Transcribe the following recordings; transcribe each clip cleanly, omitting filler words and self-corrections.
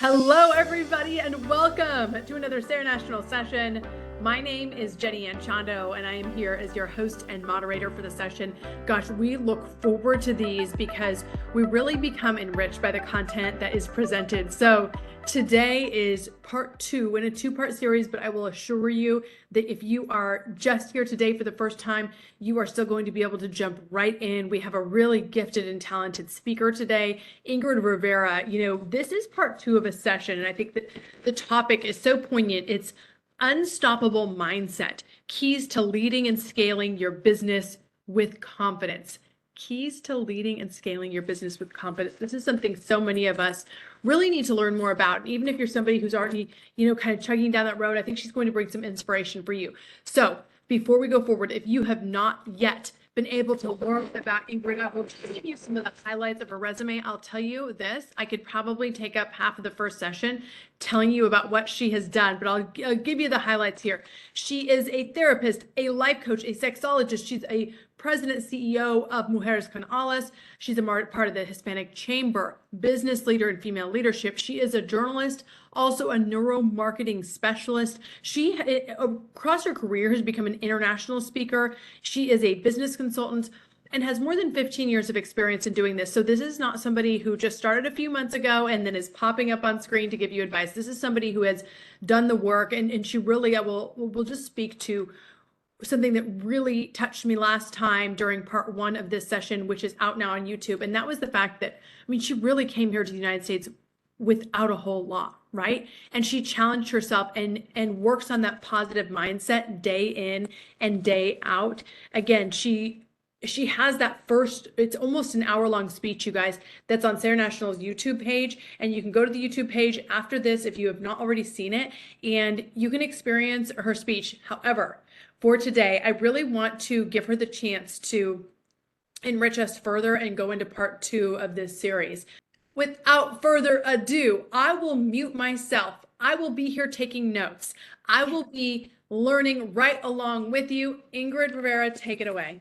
Hello, everybody, and welcome to another Sarah National session. My name is Jenny Anchondo, and I am here as your host and moderator for the session. Gosh, we look forward to these because we really become enriched by the content that is presented. So today is part 2 in a 2-part series, but I will assure you that if you are just here today for the first time, you are still going to be able to jump right in. We have a really gifted and talented speaker today, Ingrid Rivera. This is part 2 of a session, and I think that the topic is so poignant. It's unstoppable mindset, keys to leading and scaling your business with confidence. Keys to leading and scaling your business with confidence. This is something so many of us really need to learn more about. Even if you're somebody who's already, kind of chugging down that road, I think she's going to bring some inspiration for you. So before we go forward, if you have not yet been able to learn about Ingrid, I will just give you some of the highlights of her resume. I'll tell you this, I could probably take up half of the first session telling you about what she has done, but I'll give you the highlights here. She is a therapist, a life coach, a sexologist. She's a president CEO of Mujeres con Alas. She's a part of the Hispanic Chamber, business leader in female leadership. She is a journalist, also a neuromarketing specialist. She, across her career, has become an international speaker. She is a business consultant and has more than 15 years of experience in doing this. So this is not somebody who just started a few months ago and then is popping up on screen to give you advice. This is somebody who has done the work, and she really will just speak to something that really touched me last time during part 1 of this session, which is out now on YouTube. And that was the fact that, she really came here to the United States without a whole lot, right? And she challenged herself and works on that positive mindset day in and day out. Again, she has that first, it's almost an hour-long speech, you guys, that's on Sarah National's YouTube page. And you can go to the YouTube page after this if you have not already seen it, and you can experience her speech. However, for today, I really want to give her the chance to enrich us further and go into part 2 of this series. Without further ado, I will mute myself. I will be here taking notes. I will be learning right along with you. Ingrid Rivera, take it away.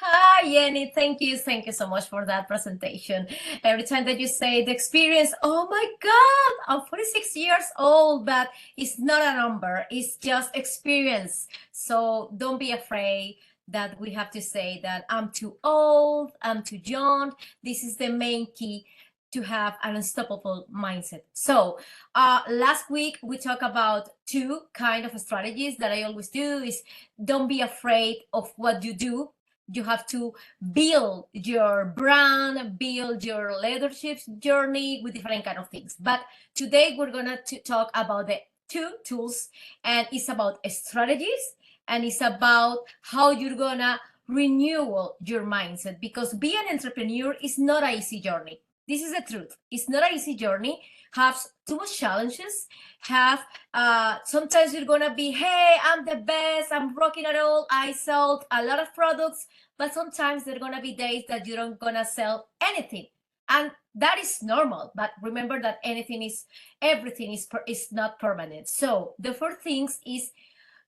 Hi, Jenny. Thank you. Thank you so much for that presentation. Every time that you say the experience, oh my God, I'm 46 years old, but it's not a number. It's just experience. So don't be afraid that we have to say that I'm too old, I'm too young. This is the main key to have an unstoppable mindset. So last week we talked about 2 kind of strategies that I always do is don't be afraid of what you do. You have to build your brand, build your leadership journey with different kind of things. But today we're gonna talk about the 2 tools, and it's about strategies, and it's about how you're gonna renew your mindset, because being an entrepreneur is not an easy journey. This is the truth. It's not an easy journey. Have too much challenges. Have sometimes you're gonna be, hey, I'm the best, I'm rocking it all, I sold a lot of products, but sometimes there are gonna be days that you don't gonna sell anything, and that is normal. But remember that everything is not permanent. So the first things is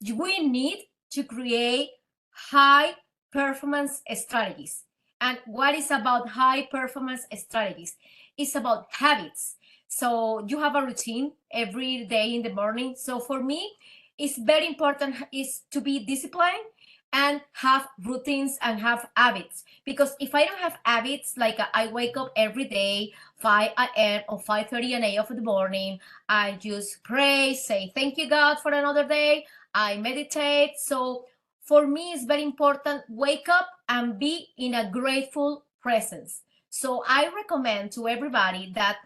we need to create high performance strategies. And what is about high performance strategies? It's about habits. So you have a routine every day in the morning. So for me, it's very important is to be disciplined and have routines and have habits. Because if I don't have habits, like I wake up every day, 5 a.m. or 5:30 a.m. of the morning, I just pray, say, thank you, God, for another day. I meditate. So for me, it's very important, wake up and be in a grateful presence. So I recommend to everybody that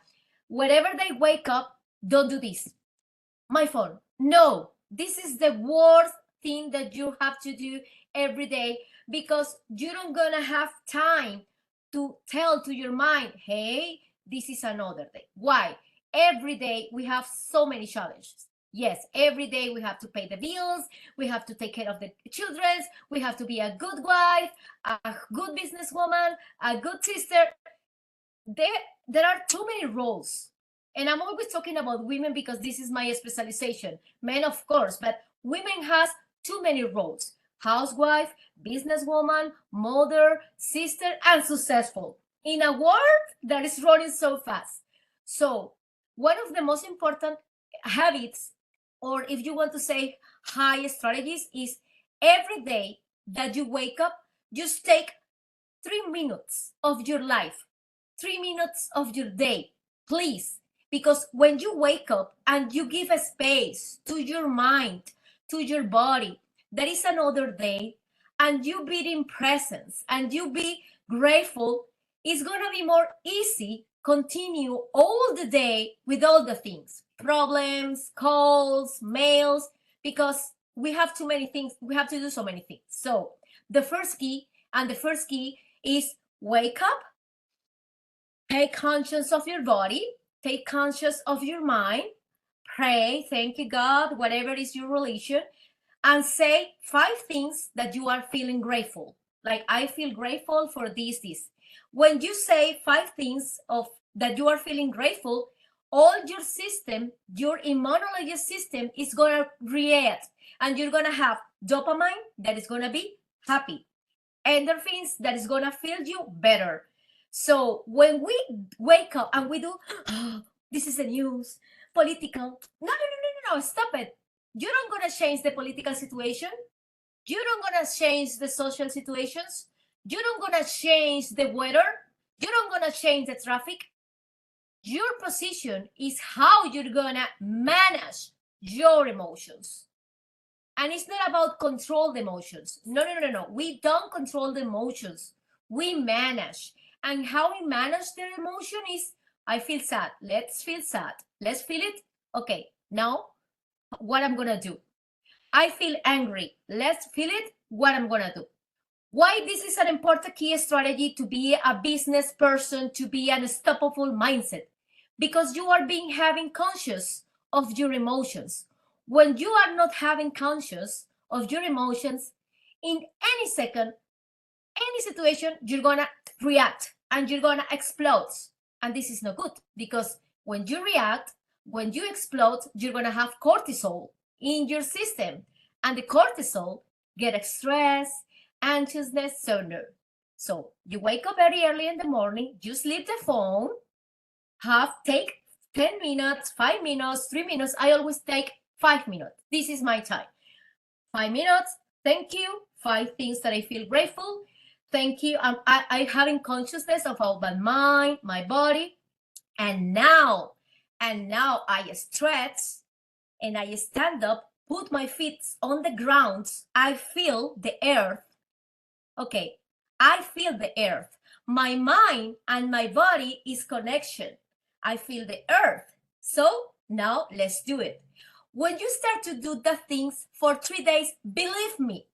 whenever they wake up, don't do this. My phone. No, this is the worst thing that you have to do every day, because you don't gonna have time to tell to your mind, hey, this is another day. Why? Every day we have so many challenges. Yes, every day we have to pay the bills, we have to take care of the children, we have to be a good wife, a good businesswoman, a good sister. There are too many roles. And I'm always talking about women because this is my specialization. Men, of course, but women has too many roles. Housewife, businesswoman, mother, sister, and successful. In a world that is running so fast. So one of the most important habits, or if you want to say high strategies, is every day that you wake up, just take 3 minutes of your life, 3 minutes of your day, please. Because when you wake up and you give a space to your mind, to your body, there is another day, and you be in presence and you be grateful, it's gonna be more easy continue all the day with all the things, problems, calls, mails, because we have too many things, we have to do so many things. So the first key, is wake up, take conscious of your body, take conscious of your mind, pray, thank you God, whatever is your religion, and say 5 things that you are feeling grateful. Like, I feel grateful for this. When you say 5 things of that you are feeling grateful, all your system, your immunology system is gonna react, and you're gonna have dopamine that is gonna be happy, endorphins that is gonna feel you better. So when we wake up and we do, oh, this is the news, political. No, stop it. You're not gonna change the political situation. You're not gonna change the social situations. You're not gonna change the weather. You're not gonna change the traffic. Your position is how you're gonna manage your emotions. And it's not about control the emotions. No. We don't control the emotions. We manage. And how we manage the emotion is, I feel sad. Let's feel sad. Let's feel it. Okay, now what I'm gonna do. I feel angry. Let's feel it. What I'm gonna do. Why this is an important key strategy to be a business person, to be an unstoppable mindset? Because you are being having conscious of your emotions. When you are not having conscious of your emotions, in any second, any situation, you're gonna react and you're gonna explode. And this is not good, because when you react, when you explode, you're gonna have cortisol in your system, and the cortisol get stress, anxiousness. So no. So you wake up very early in the morning, you sleep the phone, take 10 minutes, 5 minutes, 3 minutes. I always take 5 minutes. This is my time. 5 minutes. Thank you. 5 things that I feel grateful. Thank you. I having consciousness of my mind, my body. And now I stretch and I stand up, put my feet on the ground. I feel the earth. Okay, I feel the earth. My mind and my body is connection. I feel the earth. So now let's do it. When you start to do the things for 3 days, believe me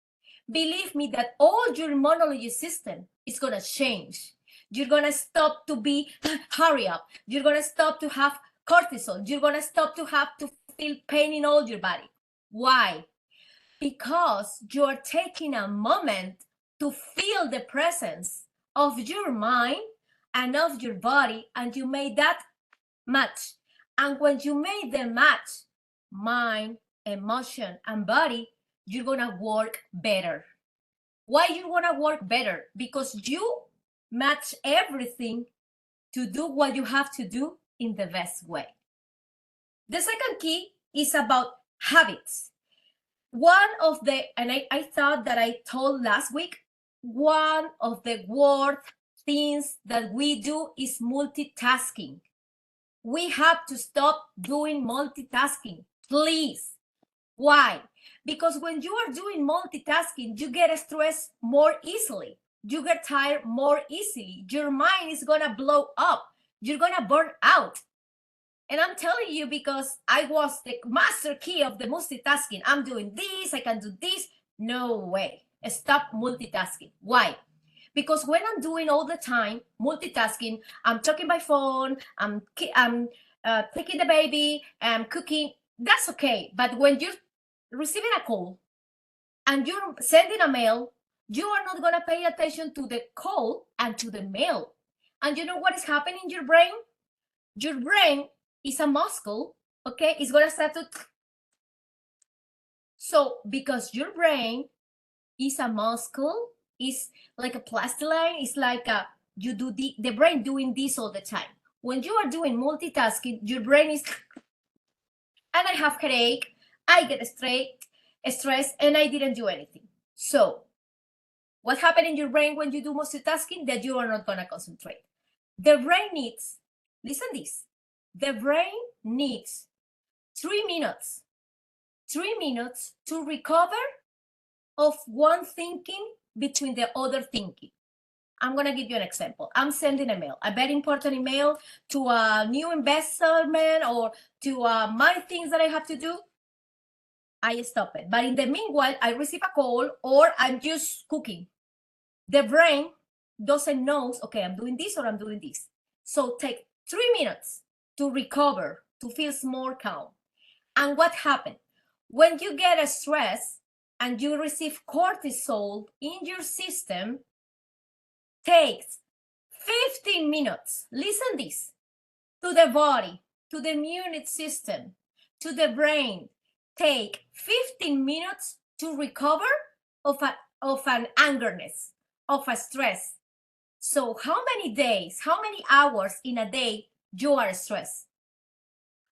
that all your immunology system is going to change. You're going to stop to be hurry up. You're going to stop to have cortisol. You're going to stop to have to feel pain in all your body. Why? Because you're taking a moment to feel the presence of your mind and of your body, and you made that match. And when you made the match, mind, emotion, and body, you're gonna work better. Why you wanna work better? Because you match everything to do what you have to do in the best way. The second key is about habits. One of the, and I thought that I told last week, one of the worst things that we do is multitasking. We have to stop doing multitasking, please. Why? Because when you are doing multitasking, you get stressed more easily. You get tired more easily. Your mind is gonna blow up. You're gonna burn out. And I'm telling you, because I was the master key of the multitasking. I'm doing this, I can do this. No way. Stop multitasking. Why? Because when I'm doing all the time multitasking, I'm talking by phone, I'm taking the baby, I'm cooking. That's okay. But when you're receiving a call and you're sending a mail, you are not going to pay attention to the call and to the mail. And you know what is happening in your brain? Your brain is a muscle, okay? It's going to start to... So because your brain is a muscle, is like a plasticine, it's like you do the brain doing this all the time. when you are doing multitasking, your brain is, and I have headache, I get stressed, and I didn't do anything. So what happened in your brain when you do multitasking? That you are not going to concentrate. The brain needs, listen this, the brain needs 3 minutes to recover of one thinking between the other thinking. I'm going to give you an example. I'm sending a mail, a very important email to a new investment or to my things that I have to do. I stop it. But in the meanwhile, I receive a call or I'm just cooking. The brain doesn't know, okay, I'm doing this or I'm doing this. So take 3 minutes to recover, to feel more calm. And what happened? When you get a stress and you receive cortisol in your system, takes 15 minutes, listen this, to the body, to the immune system, to the brain, take 15 minutes to recover of an angerness, of a stress. So how many days, how many hours in a day you are stressed?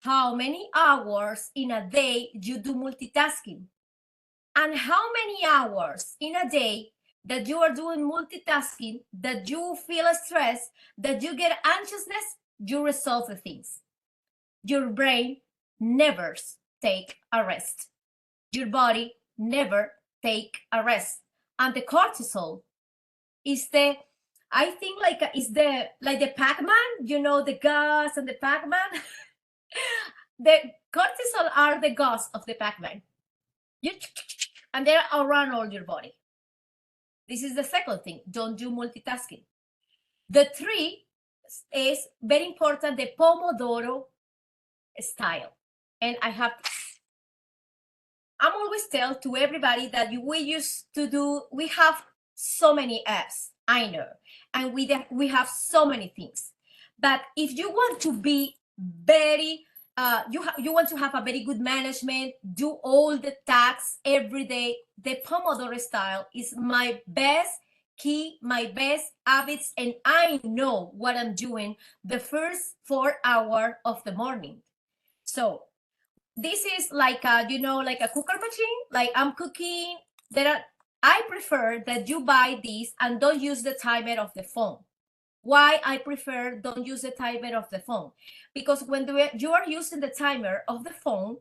How many hours in a day you do multitasking? And how many hours in a day that you are doing multitasking, that you feel stress, that you get anxiousness, you resolve the things. Your brain never take a rest. Your body never take a rest. And the cortisol is the, I think is the Pac-Man, you know, the gas and the Pac-Man. The cortisol are the gas of the Pac-Man. And they're around all your body. This is the second thing. Don't do multitasking. The 3 is very important, the Pomodoro style. And I'm always tell to everybody that we have so many apps, I know, and we have so many things. But if you want to be very, you want to have a very good management, do all the tasks every day, the Pomodoro style is my best key, my best habits, and I know what I'm doing the first 4 hours of the morning. So this is like a cooker machine, like I'm cooking. I prefer that you buy this and don't use the timer of the phone. Why I prefer don't use the timer of the phone? Because when you are using the timer of the phone,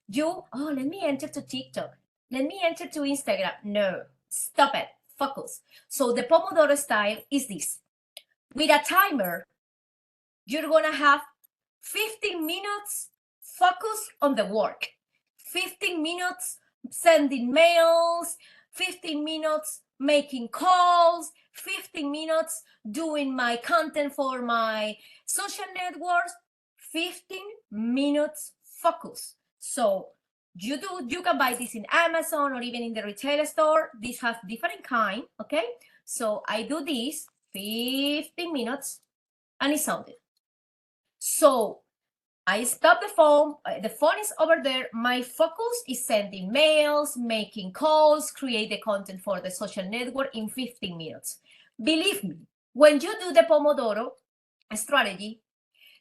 let me enter to TikTok. Let me enter to Instagram. No, stop it. Focus. So the Pomodoro style is this. With a timer, you're going to have 15 minutes focus on the work, 15 minutes sending mails, 15 minutes making calls, 15 minutes doing my content for my social networks, 15 minutes focus. So you can buy this in Amazon or even in the retail store. This has different kind, okay? So I do this 15 minutes and it's sounded. So I stop the phone. The phone is over there. My focus is sending mails, making calls, create the content for the social network in 15 minutes. Believe me, when you do the Pomodoro strategy,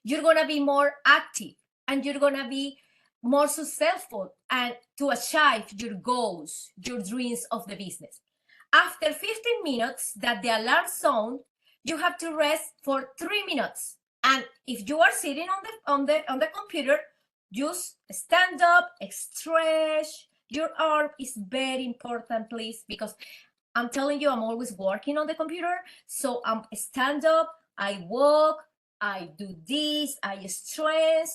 you're going to be more active and you're going to be more successful and to achieve your goals, your dreams of the business. After 15 minutes that the alarm sound, you have to rest for 3 minutes. And if you are sitting on the computer, just stand up, stretch your arm is very important, please, because I'm telling you, I'm always working on the computer. So I'm stand up, I walk, I do this, I stretch,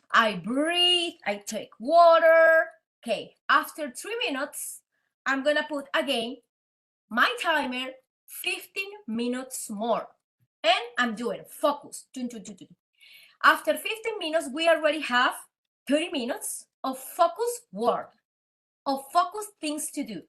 I breathe, I take water. Okay, after 3 minutes, I'm gonna put again my timer 15 minutes more. And I'm doing focus. After 15 minutes, we already have 30 minutes of focus work, of focus things to do.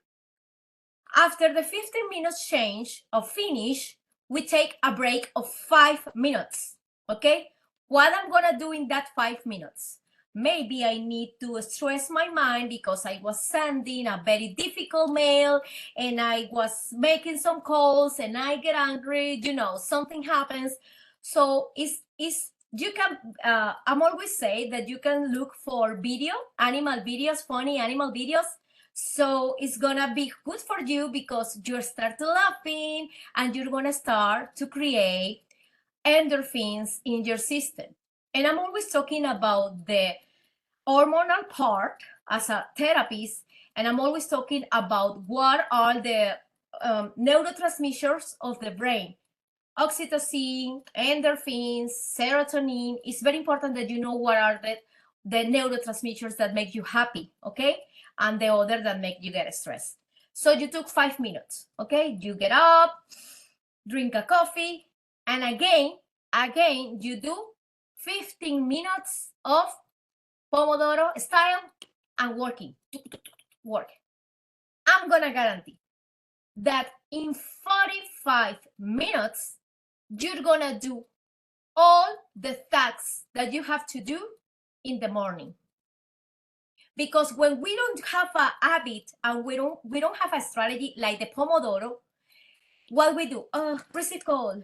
After the 15 minutes change or finish, we take a break of 5 minutes, okay? What I'm gonna do in that 5 minutes? Maybe I need to stress my mind because I was sending a very difficult mail and I was making some calls and I get angry, something happens. So it's you can, I'm always say that you can look for animal videos, funny animal videos. So it's gonna be good for you because you start to laughing and you're gonna start to create endorphins in your system. And I'm always talking about the hormonal part as a therapist, and I'm always talking about what are the neurotransmitters of the brain. Oxytocin, endorphins, serotonin. It's very important that you know what are the neurotransmitters that make you happy, okay? And the other that make you get stressed. So you took 5 minutes, okay? You get up, drink a coffee, and again, you do 15 minutes of Pomodoro style and work. I'm gonna guarantee that in 45 minutes, you're gonna do all the tasks that you have to do in the morning. Because when we don't have a habit and we don't have a strategy like the Pomodoro, what we do, receive call,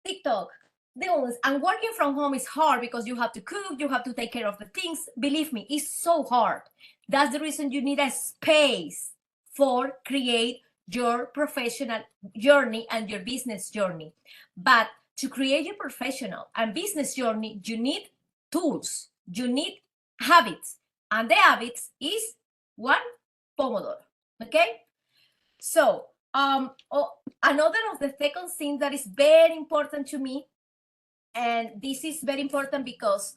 TikTok, those, and working from home is hard because you have to cook, you have to take care of the things. Believe me, it's so hard. That's the reason you need a space for create your professional journey and your business journey. But to create your professional and business journey, you need tools, you need habits, and the habits is one, Pomodoro. Okay, so another of the second thing that is very important to me, and this is very important because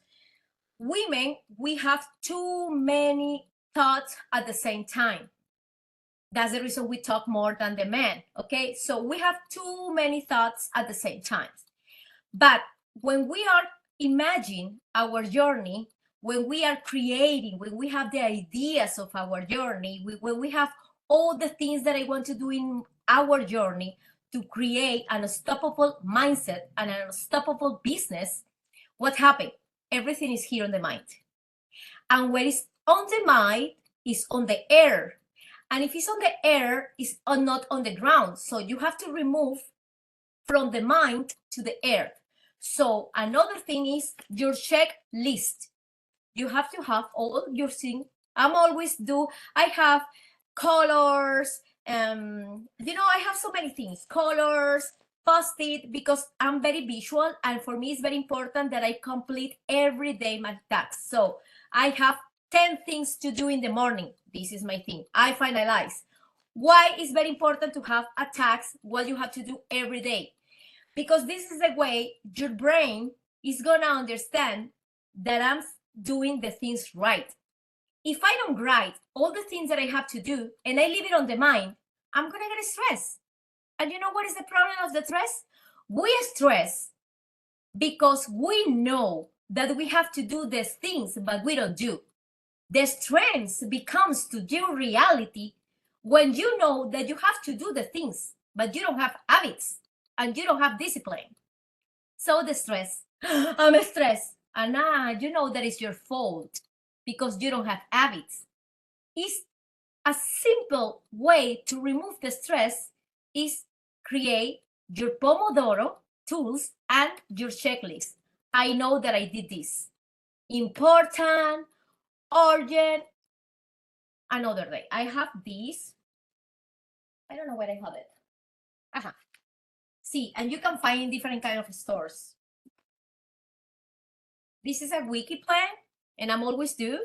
women, we have too many thoughts at the same time. That's the reason we talk more than the men, okay? So we have too many thoughts at the same time. But when we are imagining our journey, when we are creating, when we have the ideas of our journey, when we have all the things that I want to do in our journey to create an unstoppable mindset and an unstoppable business, what happened? Everything is here on the mind. And when it's on the mind, it's on the air. And if it's on the air, it's not on the ground. So you have to remove from the mind to the earth. So another thing is your checklist. You have to have all your things. I have colors, I have so many things, colors, post-it, because I'm very visual, and for me it's very important that I complete every day my tasks. So I have 10 things to do in the morning. This is my thing. I finalize. Why is very important to have a task, what you have to do every day? Because this is the way your brain is gonna understand that I'm doing the things right. If I don't write all the things that I have to do and I leave it on the mind, I'm gonna get stressed. And you know what is the problem of the stress? We stress because we know that we have to do these things, but we don't do. The stress becomes to your reality when you know that you have to do the things, but you don't have habits and you don't have discipline. So the stress, I'm stressed. And you know that is your fault because you don't have habits. It's a simple way to remove the stress is create your Pomodoro tools and your checklist. I know that I did this. Important, urgent, another day. I have this. I don't know where I have it. See, and you can find in different kind of stores. This is a wiki plan, and I'm always do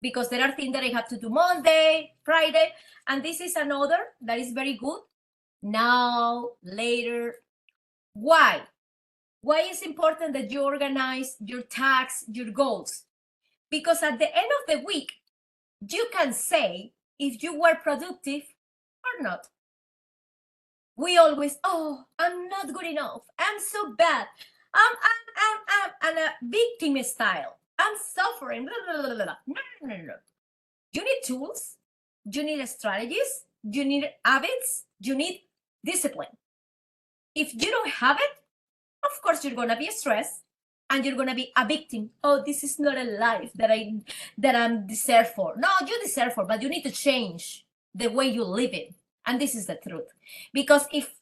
because there are things that I have to do Monday, Friday, and this is another that is very good. Now, later. Why? Why is important that you organize your tasks, your goals? Because at the end of the week, you can say if you were productive or not. We always, I'm not good enough. I'm so bad. I'm a victim style. I'm suffering. Blah, blah, blah, blah. No. You need tools. You need strategies. You need habits. You need discipline. If you don't have it, of course you're gonna be stressed and you're gonna be a victim. Oh, this is not a life that I'm deserve for. No, you deserve for, but you need to change the way you live it. And this is the truth. Because if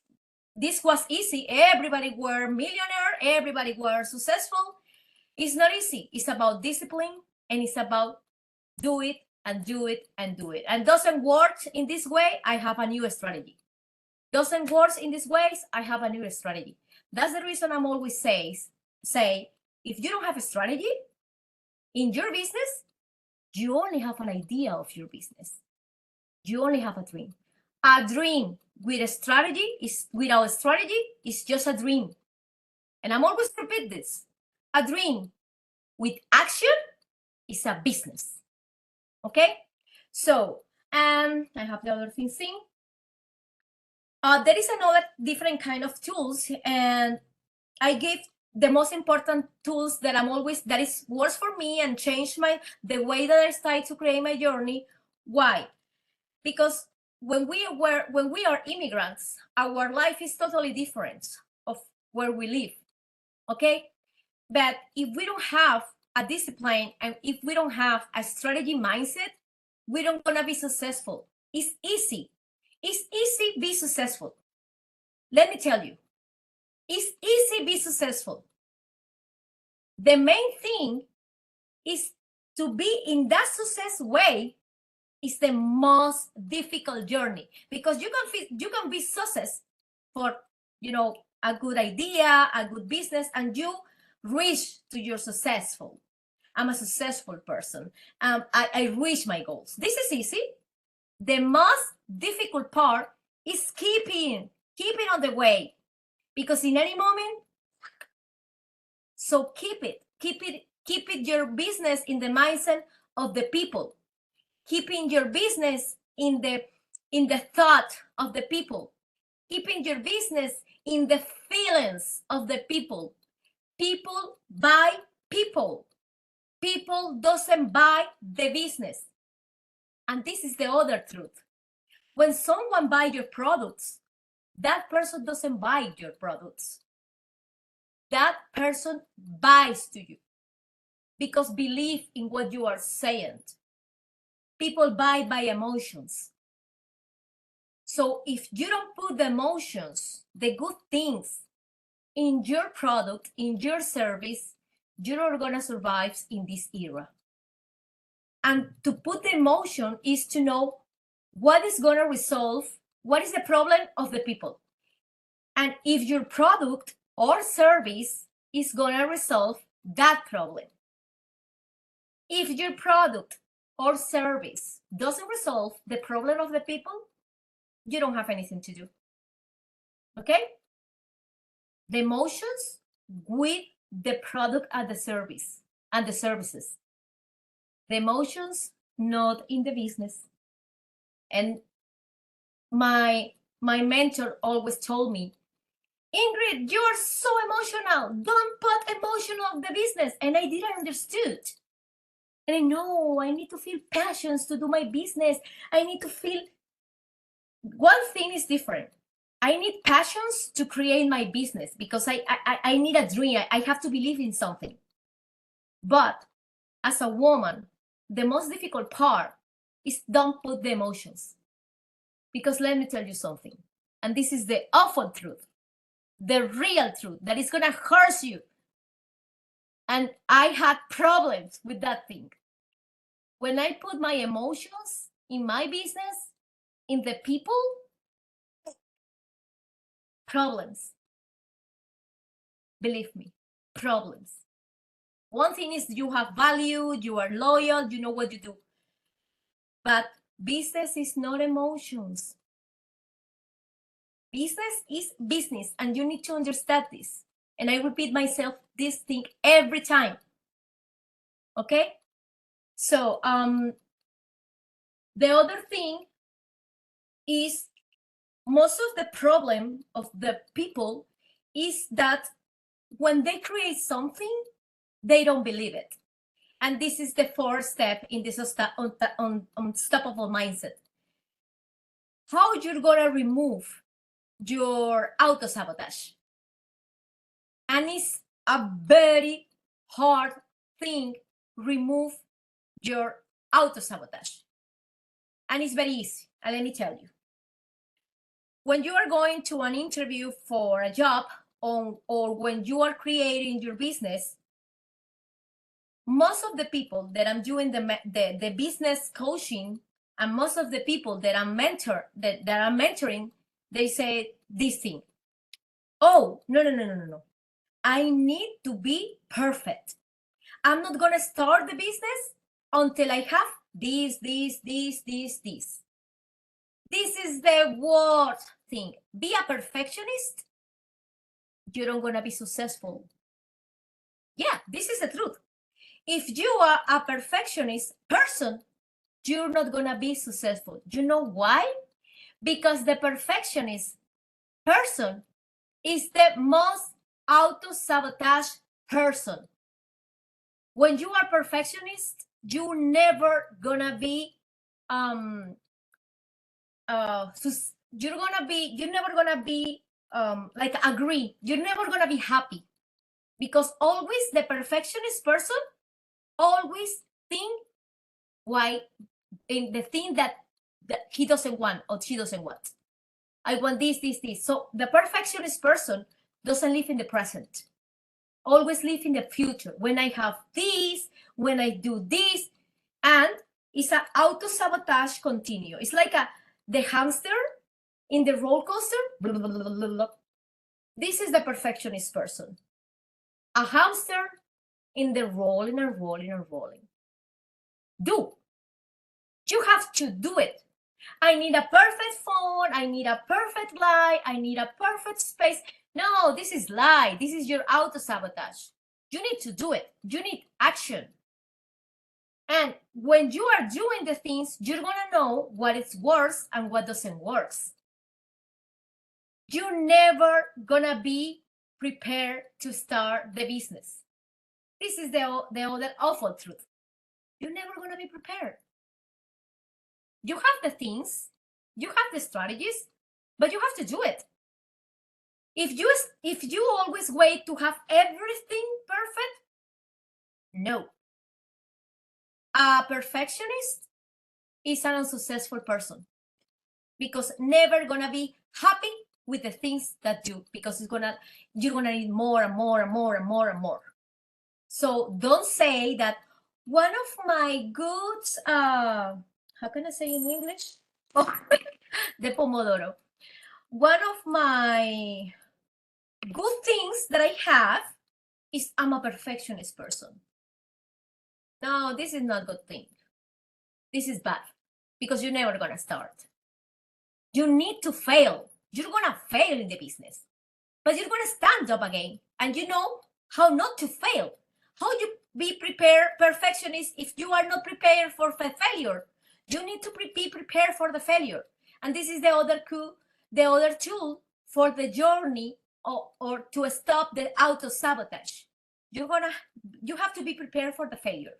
this was easy, everybody were millionaire, everybody were successful, It's not easy. It's about discipline, and it's about do it and do it and do it. And doesn't work in this way, I have a new strategy. Doesn't work in these ways, I have a new strategy. That's the reason I'm always say, if you don't have a strategy in your business, you only have an idea of your business. You only have a dream. A dream with a strategy is without a strategy is just a dream. And I'm always repeat this. A dream with action is a business. Okay? So, and I have the other thing seen. There is another different kind of tools, and I gave the most important tools that that is works for me and changed the way that I started to create my journey. Why? Because when we are immigrants, our life is totally different of where we live. Okay? But if we don't have a discipline and if we don't have a strategy mindset, we don't gonna be successful. It's easy. It's easy be successful. Let me tell you, it's easy be successful. The main thing is to be in that success way is the most difficult journey, because you can be success for a good idea, a good business, and you reach to your successful. I'm a successful person. I reach my goals. This is easy. The most difficult part is keeping on the way, because in any moment. So keep it your business in the mindset of the people. Keeping your business in the thought of the people. Keeping your business in the feelings of the people. People buy people. People doesn't buy the business. And this is the other truth. When someone buys your products, that person doesn't buy your products. That person buys to you because believe in what you are saying. People buy by emotions. So if you don't put the emotions, the good things in your product, in your service, you're not going to survive in this era. And to put the emotion is to know what is going to resolve, what is the problem of the people. And if your product or service is going to resolve that problem. If your product or service doesn't resolve the problem of the people, you don't have anything to do. Okay? The emotions with the product and the service and the services. The emotions not in the business. And my mentor always told me, Ingrid, you're so emotional. Don't put emotion of the business. And I didn't understood. And I know I need to feel passions to do my business. I need to feel. One thing is different. I need passions to create my business because I need a dream. I have to believe in something. But as a woman, the most difficult part is don't put the emotions. Because let me tell you something. And this is the awful truth. The real truth that is going to hurt you. And I had problems with that thing. When I put my emotions in my business, in the people, problems. Believe me, problems. One thing is you have value, you are loyal, you know what you do. But business is not emotions. Business is business, and you need to understand this. And I repeat myself this thing every time. Okay? So the other thing is most of the problem of the people is that when they create something, they don't believe it. And this is the fourth step in this unstoppable mindset. How you're gonna remove your auto-sabotage. And it's a very hard thing, remove your auto-sabotage. And it's very easy, and let me tell you. When you are going to an interview for a job or when you are creating your business, most of the people that I'm doing the business coaching, and most of the people that I'm mentoring, they say this thing. Oh, no. I need to be perfect. I'm not going to start the business until I have this. This is the worst thing. Be a perfectionist, you're not going to be successful. Yeah, this is the truth. If you are a perfectionist person, you're not going to be successful. You know why? Because the perfectionist person is the most auto-sabotage person. When you are perfectionist, you're never gonna be you're never gonna be like agree. You're never gonna be happy, because always the perfectionist person always think why in the thing that he doesn't want or she doesn't want. I want this. So the perfectionist person doesn't live in the present. Always live in the future. When I have this, when I do this, and it's an auto-sabotage continue. It's like the hamster in the roller coaster. Blah, blah, blah, blah. This is the perfectionist person. A hamster in the rolling and rolling and rolling. Do. You have to do it. I need a perfect phone. I need a perfect light. I need a perfect space. No, this is lie. This is your auto-sabotage. You need to do it. You need action. And when you are doing the things, you're going to know what is works and what doesn't work. You're never going to be prepared to start the business. This is the other awful truth. You're never going to be prepared. You have the things, you have the strategies, but you have to do it. If you always wait to have everything perfect, no. A perfectionist is an unsuccessful person, because never gonna be happy with the things that do, because you're gonna need more and more and more and more and more. So don't say that one of my good how can I say in English? Oh, the Pomodoro. One of my good things that I have is I'm a perfectionist person. No, this is not a good thing. This is bad, because you're never gonna start. You need to fail. You're gonna fail in the business, but you're gonna stand up again, and you know how not to fail. How you be prepared, perfectionist, if you are not prepared for failure? You need to be prepared for the failure. And this is the other tool for the journey, or to stop the auto-sabotage. You have to be prepared for the failure,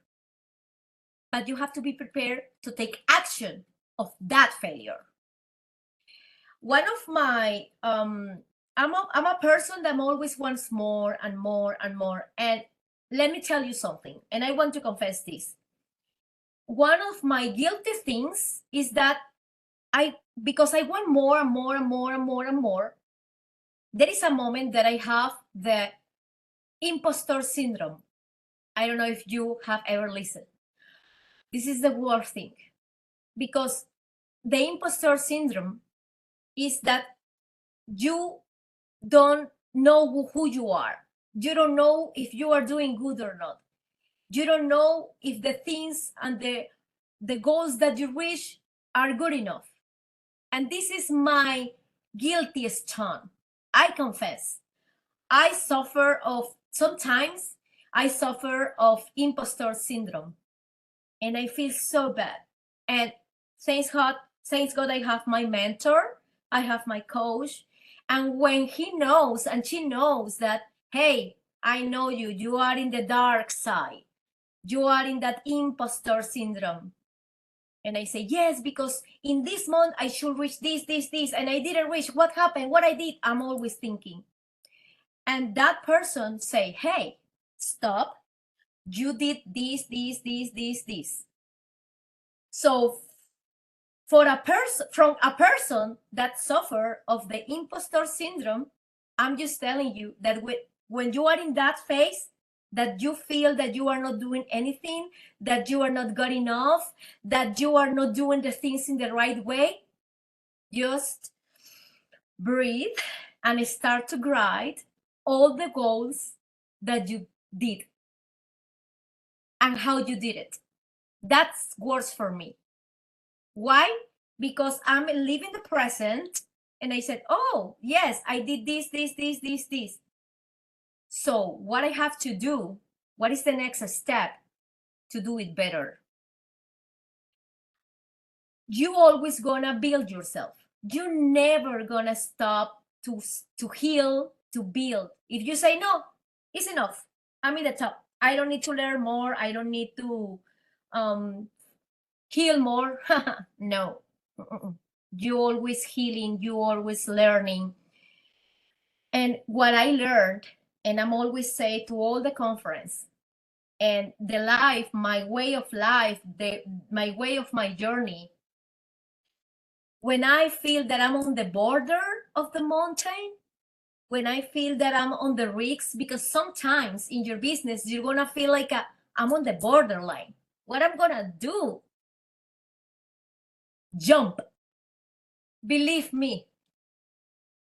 but you have to be prepared to take action of that failure. One of my I'm a person that always wants more and more and more. And let me tell you something, and I want to confess this. One of my guilty things is that because I want more and more and more and more and more, there is a moment that I have the imposter syndrome. I don't know if you have ever listened. This is the worst thing, because the imposter syndrome is that you don't know who you are. You don't know if you are doing good or not. You don't know if the things and the goals that you reach are good enough. And this is my guiltiest turn. I confess. Sometimes I suffer of imposter syndrome, and I feel so bad. And thanks God, I have my mentor, I have my coach. And when he knows and she knows that, hey, I know you are in the dark side. You are in that imposter syndrome. And I say, yes, because in this month I should reach this, and I didn't reach. What happened? What I did? I'm always thinking. And that person say, hey, stop. You did this. So from a person that suffer of the imposter syndrome, I'm just telling you that when you are in that phase, that you feel that you are not doing anything, that you are not good enough, that you are not doing the things in the right way, just breathe and start to write all the goals that you did and how you did it. That's works for me. Why? Because I'm living the present and I said, oh, yes, I did this. So what I have to do, what is the next step to do it better? You always gonna build yourself. You're never gonna stop to heal, to build. If you say, no, it's enough, I'm in the top, I don't need to learn more, I don't need to heal more. No. You always healing, you always learning. And what I learned, and I'm always say to all the conference, and the life, my way of life, my way of my journey, when I feel that I'm on the border of the mountain, when I feel that I'm on the risks, because sometimes in your business, you're gonna feel like I'm on the borderline. What I'm gonna do? Jump. Believe me,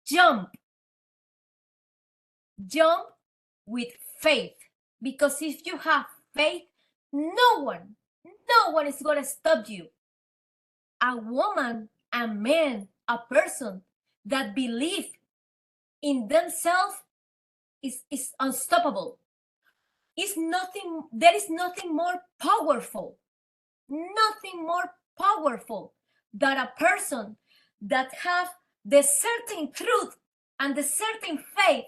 jump. Jump with faith, because if you have faith, no one is going to stop you. A woman, a man, a person that believe in themselves is unstoppable. There is nothing more powerful than a person that have the certain truth and the certain faith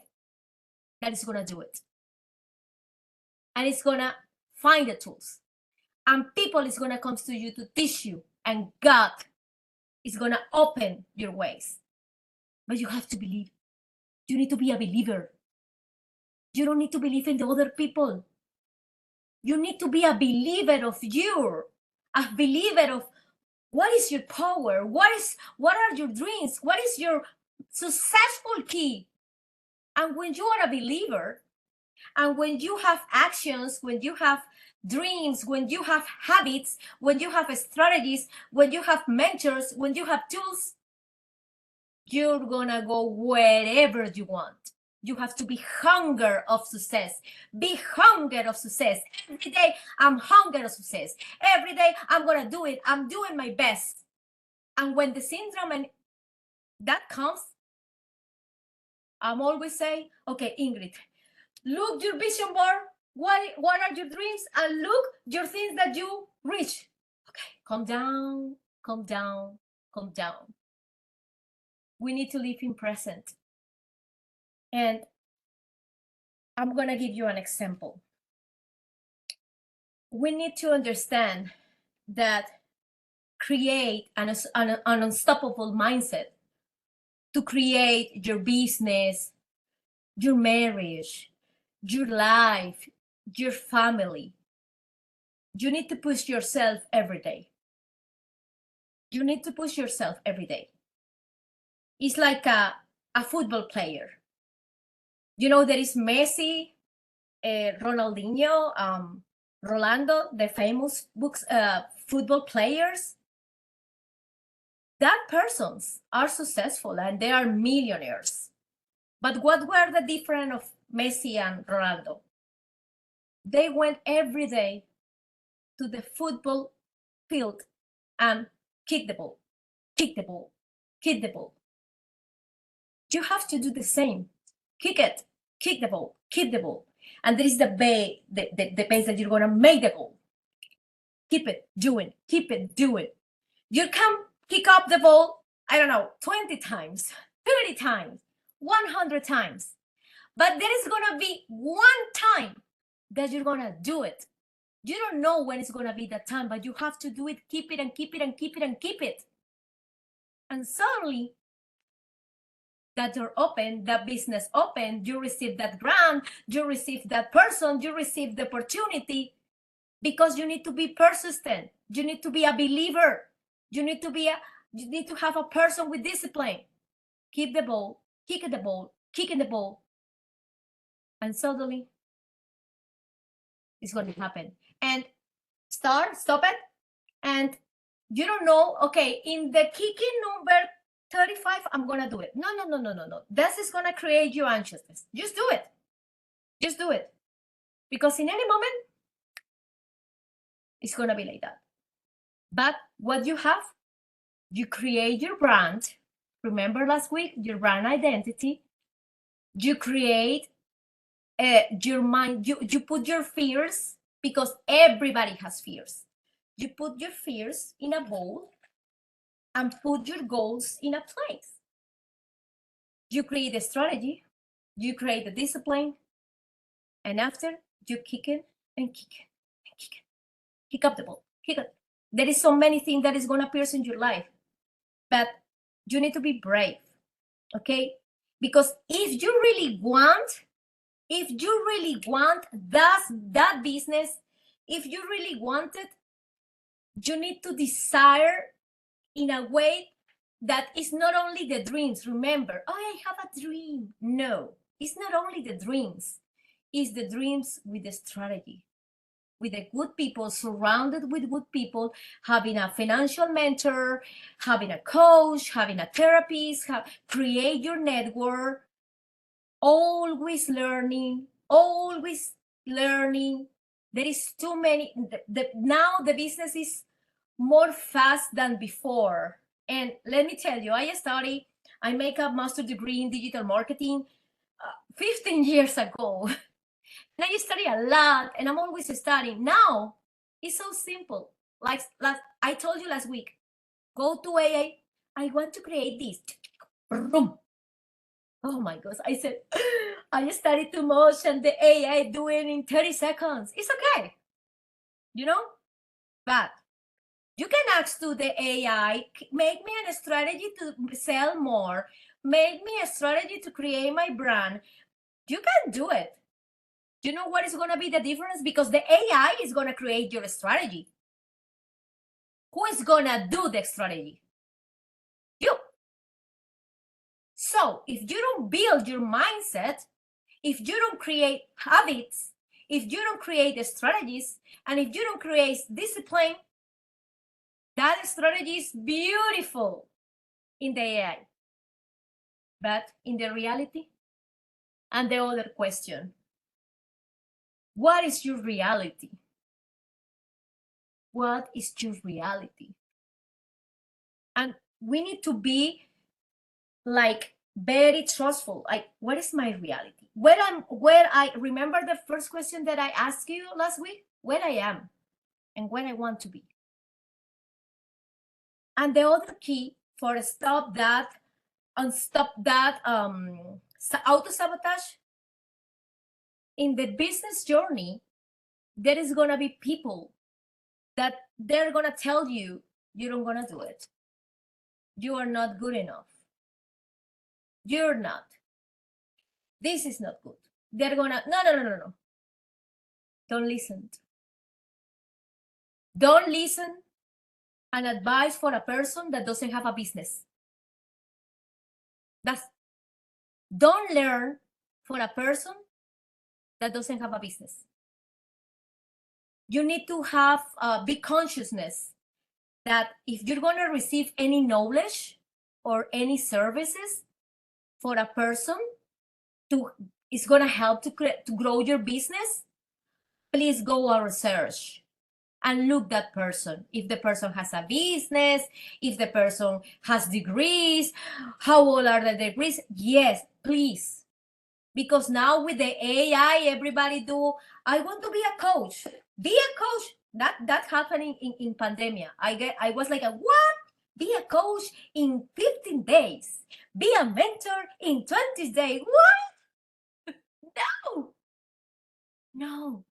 that is going to do it. And it's going to find the tools. And people is going to come to you to teach you. And God is going to open your ways. But you have to believe. You need to be a believer. You don't need to believe in the other people. You need to be a believer of you. A believer of what is your power? What are your dreams? What is your successful key? And when you are a believer, and when you have actions, when you have dreams, when you have habits, when you have strategies, when you have mentors, when you have tools, you're gonna go wherever you want. You have to be hunger of success. Be hunger of success. Every day, I'm hunger of success. Every day, I'm gonna do it. I'm doing my best. And when the syndrome and that comes, I'm always saying, okay, Ingrid, look your vision board. What are your dreams? And look your things that you reach. Okay, calm down, calm down, calm down. We need to live in present. And I'm going to give you an example. We need to understand that create an unstoppable mindset to create your business, your marriage, your life, your family. You need to push yourself every day. You need to push yourself every day. It's like a football player. You know, there is Messi, Ronaldinho, Rolando, the famous football players. That persons are successful and they are millionaires. But what were the difference of Messi and Ronaldo? They went every day to the football field and kick the ball, kick the ball, kick the ball. You have to do the same. Kick it, kick the ball, kick the ball. And there is the pace that you're going to make the goal. Keep it doing, keep it doing. You can kick up the ball, I don't know, 20 times, 30 times, 100 times. But there is going to be one time that you're going to do it. You don't know when it's going to be that time, but you have to do it, keep it and keep it and keep it and keep it. And suddenly, that door open, that business open, you receive that grant, you receive that person, you receive the opportunity, because you need to be persistent. You need to be a believer. You need to have a person with discipline. Keep the ball, kick the ball, kicking the ball. And suddenly is going to happen. And stop it. And you don't know, okay, in the kicking number 35, I'm going to do it. No. This is going to create you anxiousness. Just do it. Just do it. Because in any moment, it's going to be like that. But what you have, you create your brand. Remember last week, your brand identity. You create your mind. You put your fears, because everybody has fears. You put your fears in a bowl and put your goals in a place. You create a strategy, you create a discipline, and after you kick it and kick it and kick it. Kick up the ball, kick it. There is so many things that is going to appear in your life, but you need to be brave, okay? Because if you really want that business, if you really want it, you need to desire in a way that is not only the dreams. Remember, oh, I have a dream. No, it's not only the dreams. It's the dreams with the strategy, with the good people, surrounded with good people, having a financial mentor, having a coach, having a therapist, create your network, always learning. There is too many. Now the business is more fast than before. And let me tell you, I make a master degree in digital marketing 15 years ago. And I study a lot, and I'm always studying. Now, it's so simple. Like I told you last week, go to AA. I want to create this. Boom. Oh my gosh. I said, I studied too much, and the AI do it in 30 seconds. It's okay. But you can ask to the AI, make me a strategy to sell more, make me a strategy to create my brand. You can do it. You know what is going to be the difference? Because the AI is going to create your strategy. Who is going to do the strategy? You. So if you don't build your mindset, if you don't create habits, if you don't create strategies, and if you don't create discipline, that strategy is beautiful in the AI. But in the reality, and the other question, what is your reality? What is your reality? And we need to be like very trustful. Like, what is my reality? Where I remember the first question that I asked you last week, where I am and where I want to be. And the other key for stop that auto-sabotage, in the business journey, there is going to be people that they're going to tell you, you don't going to do it. You are not good enough. You're not. This is not good. They're going to, no. Don't listen. Don't listen and advice for a person that doesn't have a business. Don't learn for a person that doesn't have a business. You need to have a big consciousness that if you're going to receive any knowledge or any services for a person is going to help to grow your business, please go and research and look that person. If the person has a business, if the person has degrees, how old are the degrees? Yes, please. Because now with the AI, everybody I want to be a coach. Be a coach. That's happening in pandemic. I was like, what? Be a coach in 15 days. Be a mentor in 20 days. What? No.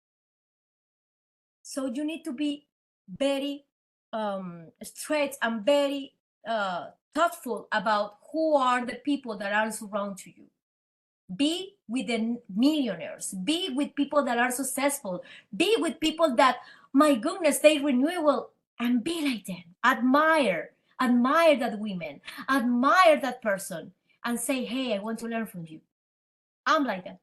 So you need to be very straight and very thoughtful about who are the people that are surrounding you. Be with the millionaires. Be with people that are successful. Be with people that, my goodness, they renewable, and be like them. Admire that women. Admire that person and say, hey, I want to learn from you. I'm like that.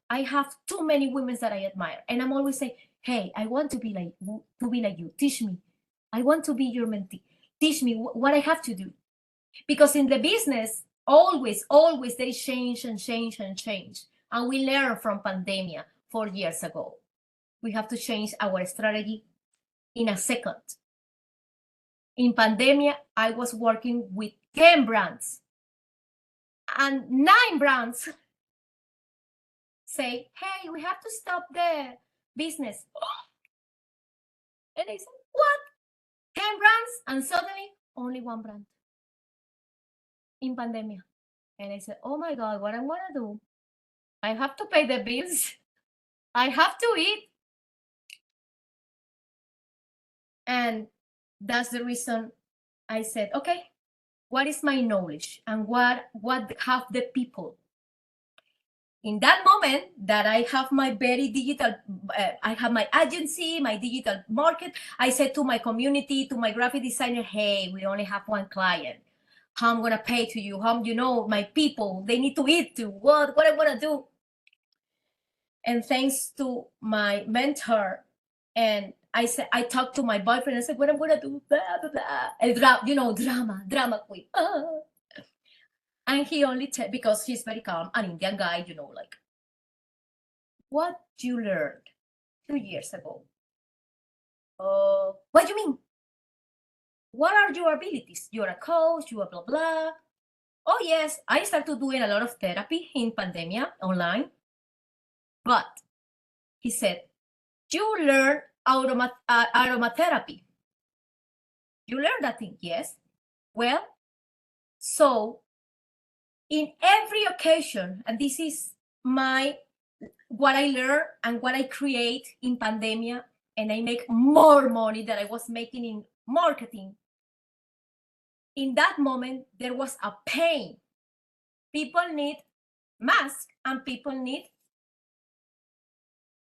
I have too many women that I admire, and I'm always saying, "Hey, I want to be like you. Teach me. I want to be your mentee. Teach me what I have to do." Because in the business, always they change and change and change. And we learned from pandemia 4 years ago. We have to change our strategy in a second. In pandemia, I was working with 10 brands, and 9 brands say, "Hey, we have to stop the business." And I said, "What? 10 brands?" And suddenly, only 1 brand in pandemia. And I said, "Oh my God, what I'm gonna do? I have to pay the bills. I have to eat." And that's the reason I said, okay, what is my knowledge and what have the people? In that moment that I have my very digital, I have my agency, my digital market, I said to my community, to my graphic designer, "Hey, we only have 1 client. How I'm gonna pay to you? How, my people, they need to eat too. What I'm gonna do?" And thanks to my mentor, and I said, I talked to my boyfriend. I said, "What I'm gonna do?" Blah, blah, blah. And drama queen. And he only because he's very calm, an Indian guy, like, "What you learned 2 years ago? What do you mean? What are your abilities? You're a coach. You are blah blah." "Oh yes, I started doing a lot of therapy in pandemia online." But he said, "You learn aromatherapy. You learn that thing." "Yes." "Well, so in every occasion," and this is what I learned and what I create in pandemia, and I make more money than I was making in marketing. In that moment, there was a pain. People need masks and people need.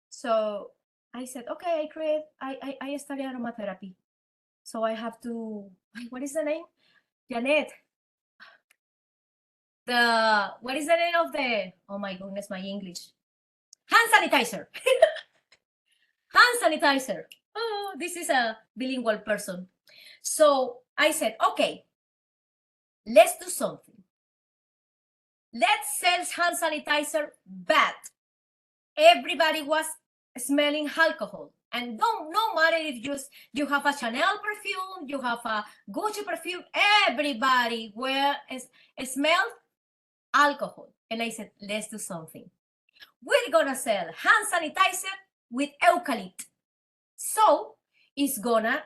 So I said, okay, I study aromatherapy. So I have to, what is the name? Janet. What is the name of oh my goodness, my English. Hand sanitizer. Hand sanitizer. Oh, this is a bilingual person. So I said, okay, let's do something. Let's sell hand sanitizer, but everybody was smelling alcohol. And no matter if you have a Chanel perfume, you have a Gucci perfume, everybody smelled alcohol. And I said, let's do something. We're gonna sell hand sanitizer with eucalypt. So it's gonna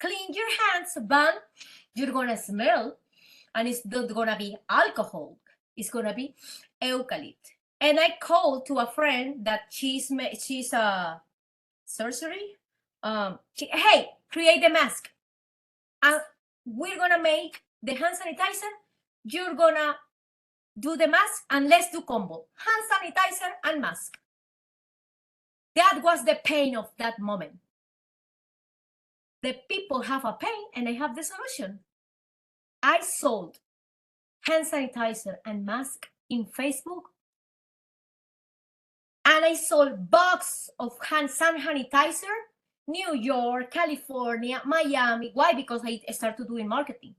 clean your hands, but you're gonna smell, and it's not gonna be alcohol. It's gonna be eucalypt. And I called to a friend that she's a surgery. Hey, create the mask, and we're gonna make the hand sanitizer. You're gonna do the mask, and let's do combo: hand sanitizer and mask. That was the pain of that moment. The people have a pain, and I have the solution. I sold hand sanitizer and mask in Facebook, and I sold box of hand sanitizer, New York, California, Miami. Why? Because I started doing marketing.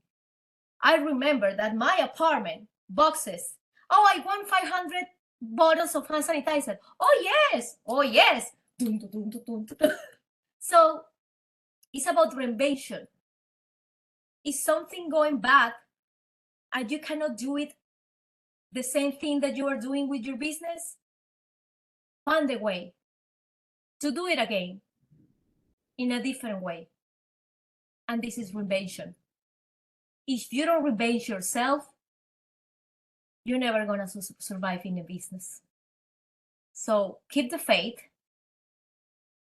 I remember that my apartment boxes. Oh, I want 500 bottles of hand sanitizer. Oh yes, oh yes. So it's about reinvention. Is something going bad and you cannot do it the same thing that you are doing with your business? Find a way to do it again in a different way. And this is reinvention. If you don't reinvent yourself, you're never going to survive in a business. So keep the faith,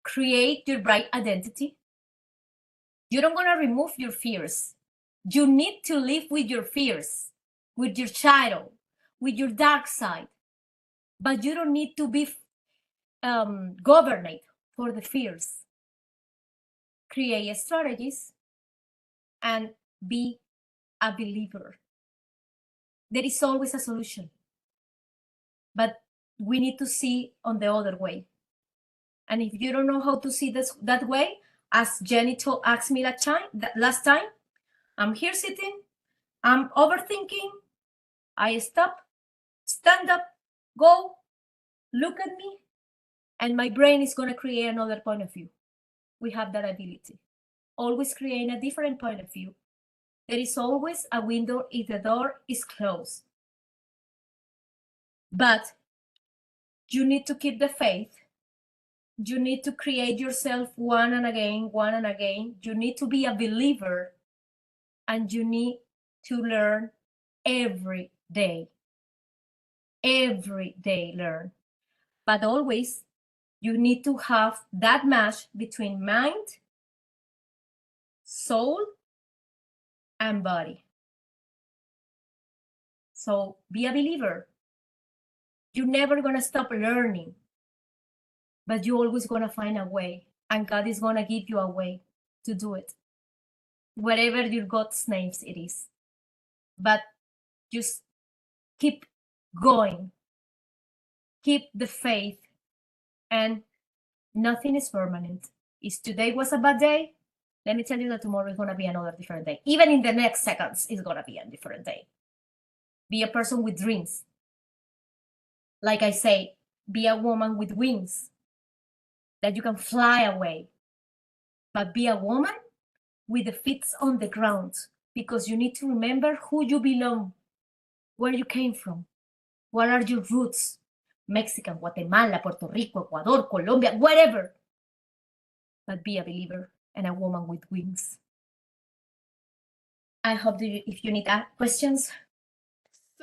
create your bright identity. You don't want to remove your fears. You need to live with your fears, with your shadow, with your dark side. But you don't need to be governed for the fears. Create strategies and be a believer. There is always a solution. But we need to see on the other way. And if you don't know how to see this that way, as Jenny asked me that last time, I'm here sitting, I'm overthinking, I stop, stand up, go, look at me, and my brain is going to create another point of view. We have that ability. Always creating a different point of view. There is always a window if the door is closed. But you need to keep the faith. You need to create yourself one and again. You need to be a believer, and you need to learn every day. Every day learn. But always, you need to have that match between mind, soul, and body. So be a believer. You're never going to stop learning, but you're always going to find a way, and God is going to give you a way to do it, whatever your God's names it is. But just keep going, keep the faith, and nothing is permanent. If today was a bad day, let me tell you that tomorrow is going to be another different day. Even in the next seconds, it's going to be a different day. Be a person with dreams. Like I say, be a woman with wings that you can fly away. But be a woman with the feet on the ground, because you need to remember who you belong, where you came from, what are your roots. Mexican, Guatemala, Puerto Rico, Ecuador, Colombia, wherever. But be a believer and a woman with wings. I hope if you need questions.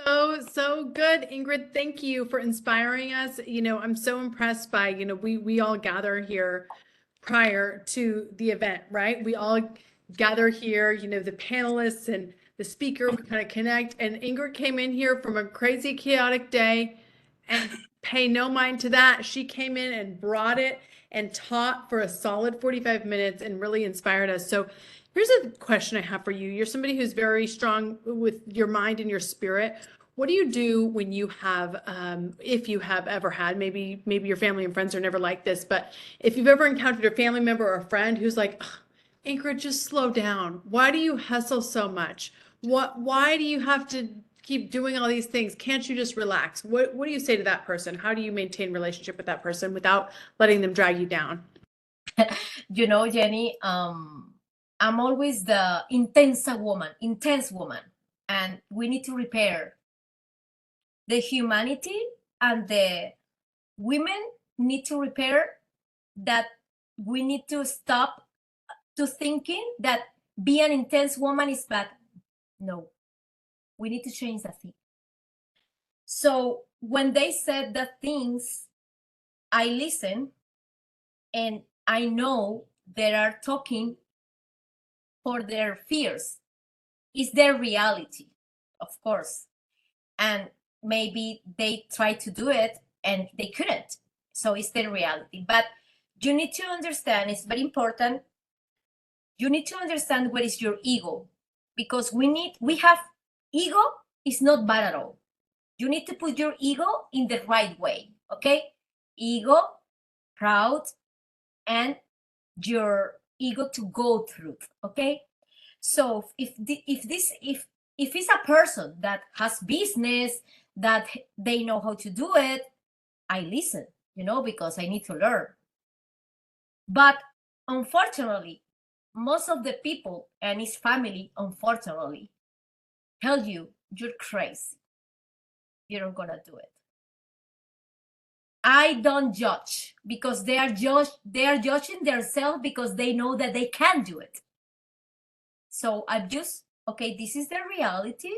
So good, Ingrid. Thank you for inspiring us. I'm so impressed by, we all gather here prior to the event, right? We all gather here, the panelists and the speaker, we kind of connect. And Ingrid came in here from a crazy, chaotic day and pay no mind to that. She came in and brought it and taught for a solid 45 minutes and really inspired us. So here's a question I have for you. You're somebody who's very strong with your mind and your spirit. What do you do when you have, if you have ever had, maybe your family and friends are never like this, but if you've ever encountered a family member or a friend who's like, Ingrid, just slow down. Why do you hustle so much? Why do you have to keep doing all these things? Can't you just relax? What do you say to that person? How do you maintain relationship with that person without letting them drag you down? Jenny, I'm always the intense woman, and we need to repair the humanity, and the women need to repair that. We need to stop to thinking that be an intense woman is bad. No, we need to change that thing. So when they said the things, I listen, and I know they are talking for their fears. It's their reality, of course. And maybe they tried to do it and they couldn't. So it's their reality. But you need to understand, it's very important. You need to understand what is your ego, because we have ego is not bad at all. You need to put your ego in the right way, okay? Ego, proud, and your ego to go through, okay? So if it's a person that has business, that they know how to do it, I listen, because I need to learn. But unfortunately, most of the people and his family, unfortunately, tell you you're crazy. You're not gonna do it. I don't judge, because they are judging themselves because they know that they can't do it. So I'm just, okay, this is their reality.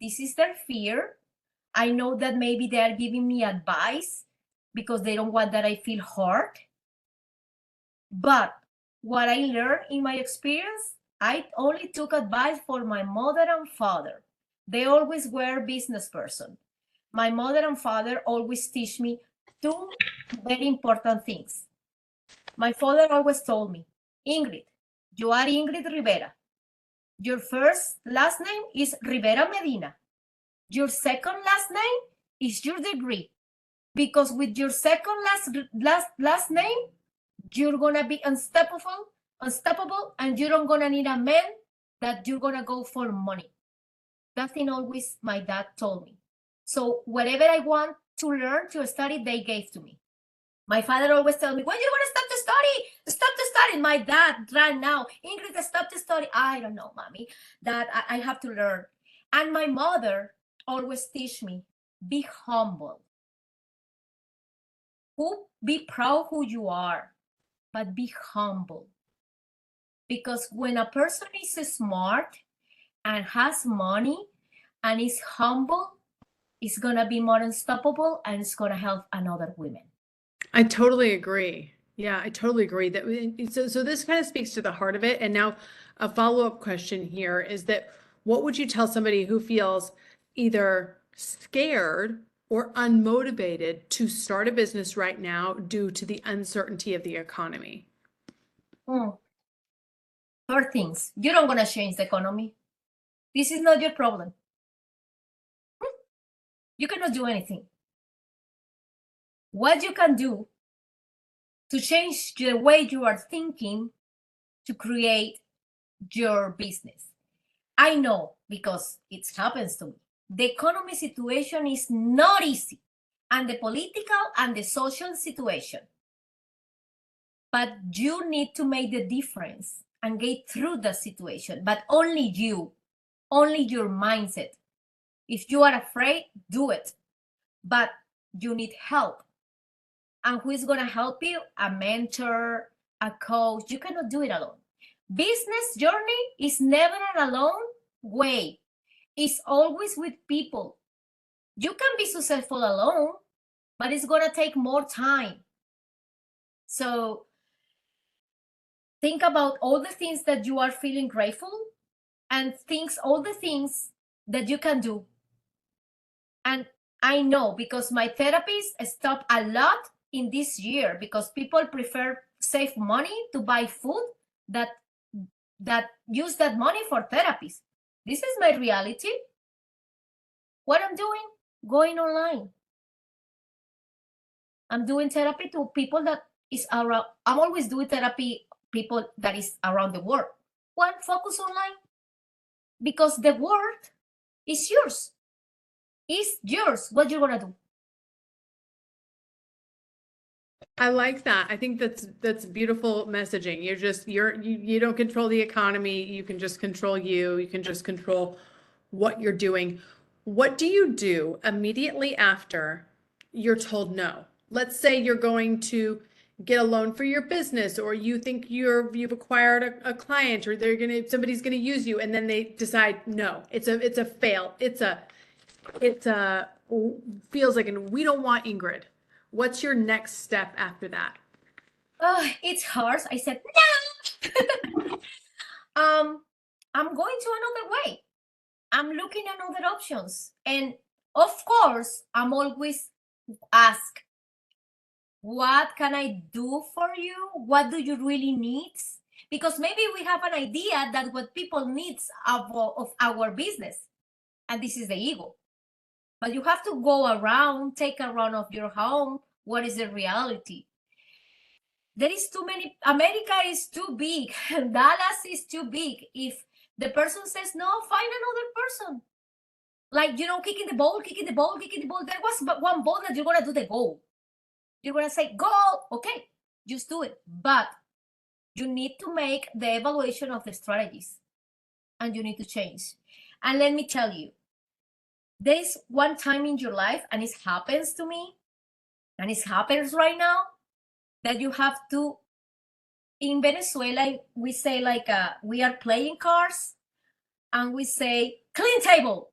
This is their fear. I know that maybe they are giving me advice because they don't want that I feel hurt. But what I learned in my experience, I only took advice for my mother and father. They always were business person. My mother and father always teach me two very important things. My father always told me, Ingrid, you are Ingrid Rivera. Your last name is Rivera Medina. Your second last name is your degree. because with your second last name, you're gonna be unstoppable, and you don't gonna need a man that you're gonna go for money. That thing always my dad told me. So whatever I want to learn to study, they gave to me. My father always tell me, when you want to stop to study? Stop to study. My dad right now, Ingrid, stop to study. I don't know, mommy, that I have to learn. And my mother always teach me, be humble. Be proud who you are, but be humble. Because when a person is smart and has money and is humble, it's gonna be more unstoppable and it's gonna help another women. I totally agree. Yeah, I totally agree that so this kind of speaks to the heart of it. And now a follow-up question here is that what would you tell somebody who feels either scared or unmotivated to start a business right now due to the uncertainty of the economy? Third things, you don't gonna change the economy. This is not your problem. You cannot do anything. What you can do to change the way you are thinking to create your business. I know because it happens to me. The economy situation is not easy, and the political and the social situation. But you need to make the difference and get through the situation. But only you, only your mindset. If you are afraid, do it. But you need help. And who is going to help you? A mentor, a coach. You cannot do it alone. Business journey is never an alone way. It's always with people. You can be successful alone, but it's going to take more time. So think about all the things that you are feeling grateful and all the things that you can do. And I know because my therapist stopped a lot in this year because people prefer save money to buy food that use that money for therapies. This is my reality. What I'm doing, going online. I'm doing therapy to people that is around. I'm always doing therapy people that is around the world. One, focus online because the world is yours. It's yours. What you're gonna do? I like that. I think that's beautiful messaging. You don't control the economy. You can just control you. You can just control what you're doing. What do you do immediately after you're told no? Let's say you're going to get a loan for your business, or you think you've acquired a client, or somebody's gonna use you, and then they decide no. It's a fail. It's a feels like we don't want Ingrid. What's your next step after that? Oh, it's hard. I said no. I'm going to another way. I'm looking at other options, and of course, I'm always ask, what can I do for you? What do you really need? Because maybe we have an idea that what people needs of our business, and this is the ego. But you have to go around, take a run of your home. What is the reality? There is too many. America is too big. Dallas is too big. If the person says no, find another person. Like, kicking the ball. There was one ball that you're going to do the goal. You're going to say, goal. Okay, just do it. But you need to make the evaluation of the strategies. And you need to change. And let me tell you, there is one time in your life, and it happens to me, and it happens right now, that you have to, in Venezuela, we say we are playing cards, and we say, clean table.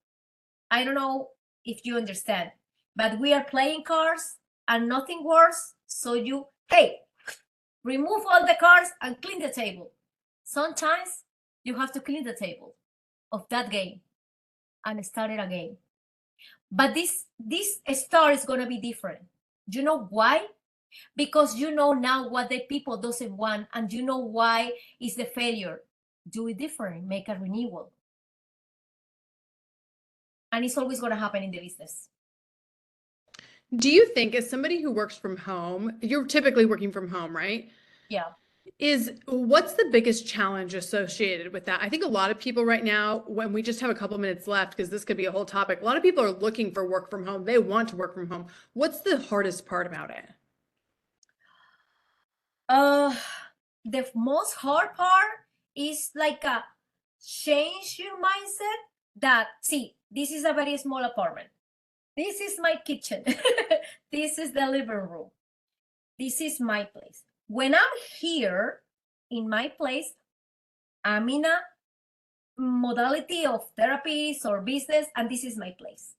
I don't know if you understand, but we are playing cards and nothing works. So remove all the cards and clean the table. Sometimes you have to clean the table of that game and start it again. But this start is going to be different. You know why? Because you know now what the people doesn't want, and you know why is the failure. Do it different, make a renewal. And it's always going to happen in the business. Do you think, as somebody who works from home, you're typically working from home, right? Yeah. What's the biggest challenge associated with that? I think a lot of people right now, when we just have a couple minutes left, because this could be a whole topic, a lot of people are looking for work from home. They want to work from home. What's the hardest part about it? The most hard part is like a change your mindset that, see, this is a very small apartment. This is my kitchen. This is the living room. This is my place. When I'm here in my place, I'm in a modality of therapies or business, and this is my place.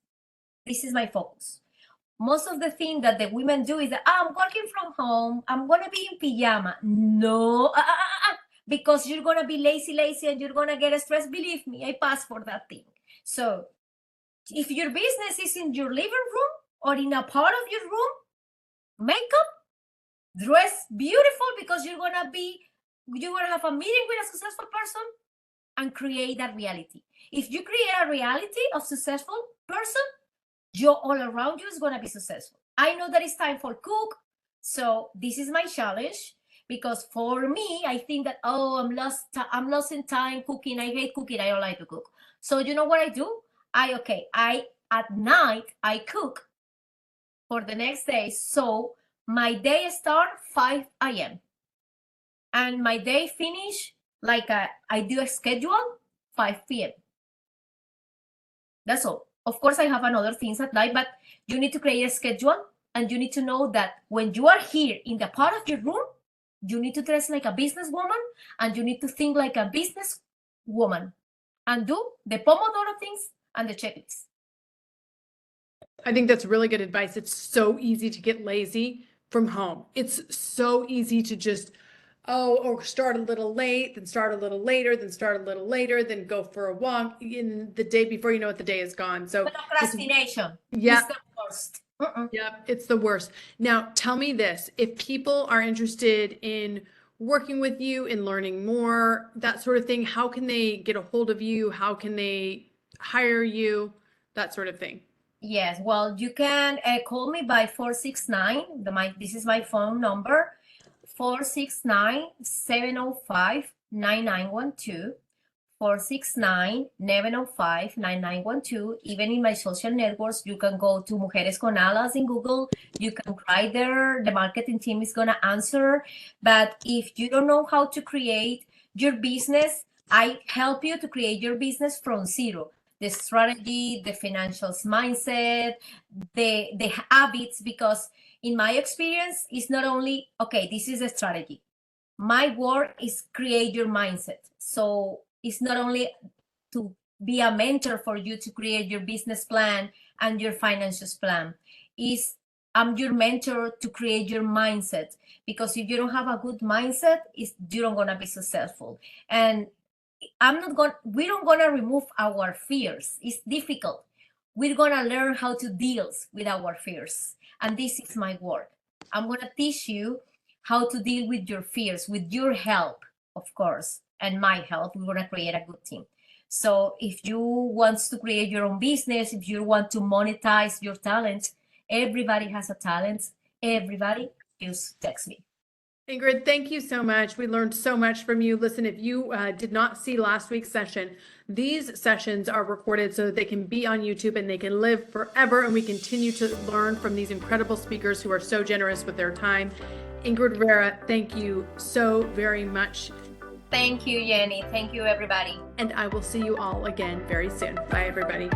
This is my focus. Most of the thing that the women do is that I'm working from home, I'm gonna be in pajama. No, because you're gonna be lazy, and you're gonna get stressed. Believe me, I pass for that thing. So if your business is in your living room or in a part of your room, makeup, dress beautiful, because you're gonna have a meeting with a successful person and create that reality. If you create a reality of successful person, all around you is going to be successful. I know that it's time for cook. So this is my challenge, because for me, I think that, I'm lost in time cooking. I hate cooking. I don't like to cook. So you know what I do? At night, I cook for the next day. So my day start 5 a.m. and my day finish I do a schedule 5 p.m. That's all. Of course, I have another things at night, but you need to create a schedule, and you need to know that when you are here in the part of your room, you need to dress like a businesswoman, and you need to think like a business woman, and do the Pomodoro things and the checklist. I think that's really good advice. It's so easy to get lazy from home. It's so easy to just, or start a little late, then start a little later, then start a little later, then go for a walk in the day before you know it, the day is gone. So procrastination. Yeah. It's the worst. Yeah, it's the worst. Now, tell me this, if people are interested in working with you, in learning more, that sort of thing, how can they get a hold of you? How can they hire you? That sort of thing. Yes, well, you can call me by 469. This is my phone number, 469-705-9912. 469-705-9912. Even in my social networks, you can go to Mujeres con Alas in Google. You can write there. The marketing team is going to answer. But if you don't know how to create your business, I help you to create your business from zero. The strategy, the financials mindset, the habits, because in my experience, it's not only, okay, this is a strategy. My work is create your mindset. So it's not only to be a mentor for you to create your business plan and your financial plan. I'm your mentor to create your mindset, because if you don't have a good mindset, you're not gonna be successful. And we don't gonna remove our fears. It's difficult. We're gonna learn how to deal with our fears. And this is my work. I'm gonna teach you how to deal with your fears, with your help, of course, and my help. We're gonna create a good team. So if you want to create your own business, if you want to monetize your talent, everybody has a talent. Everybody, just text me. Ingrid, thank you so much. We learned so much from you. Listen, if you did not see last week's session, these sessions are recorded so that they can be on YouTube and they can live forever. And we continue to learn from these incredible speakers who are so generous with their time. Ingrid Rivera, thank you so very much. Thank you, Jenny. Thank you, everybody. And I will see you all again very soon. Bye, everybody.